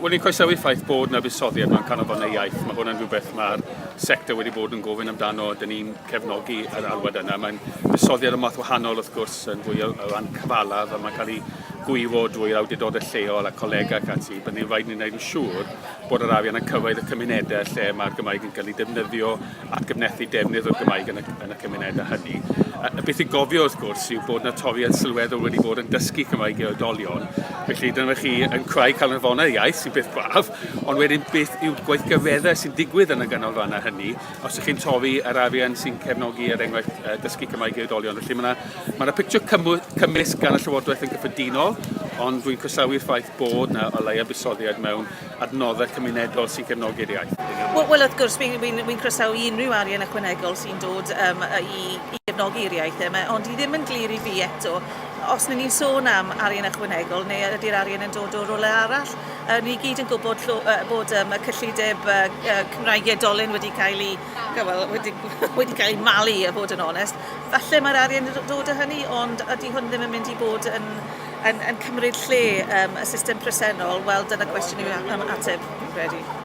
Wel, ni'n croesawu ffaith bod yna buddsoddiad mewn canolfannau iaith. Mae hwnna'n rhywbeth mae'r sector wedi bod yn gofyn amdano. Dyn ni'n cefnogi yr alwad yna. Mae'n buddsoddiad o math wahanol wrth gwrs yn fwy o ran cyfalaf, a mae'n cael ei gwyfo drwy'r awdurdodau lleol a colega ac ati. Bydd ni'n rhaid ni'n gwneud yn siŵr bod yr arian yn cyfaidd y cymunedau lle mae'r Gymraeg yn cael ei defnyddio a gyfnethu defnydd o'r Gymraeg yn y cymunedau hynny. Y beth i gofio wrth gwrs yw bod yna toriad sylweddol wedi bod yn dysgu Cymraeg i oedolion. Felly dyna chi yn creu canolfannau iaith sy'n beth braf, ond wedyn beth yw'r gweithgareddau sy'n digwydd yn y ganolfannau hynny os ydych chi'n torri yr arian sy'n cefnogi er enghraifft dysgu Cymraeg i oedolion. Felly mae yna pictiwr cymysg gan y Llywodraeth yn gyffredinol, ond dwi'n croesawu'r ffaith bod yna o leia buddsoddiad mewn adnoddau cymunedol sy'n cefnogi'r iaith. Wel, wrth gwrs, fi'n croesawu unrhyw arian ychwanegol sy'n dod i gefnogi'r iaith yma, ond i ddim yn glir i fi eto, os ni'n sôn am arian ychwanegol neu ydy'r arian yn dod o rwle arall. Ni gyd yn gwybod bod y cyllideb Cymraeg-edolyn wedi cael ei malu, a fod yn onest. Falle mae'r arian yn dod o hynny, ond ydy hwn ddim yn mynd i bod yn cymryd lle y system presennol. Wel, dyna cwestiwn yw ymateb, fi'n credu.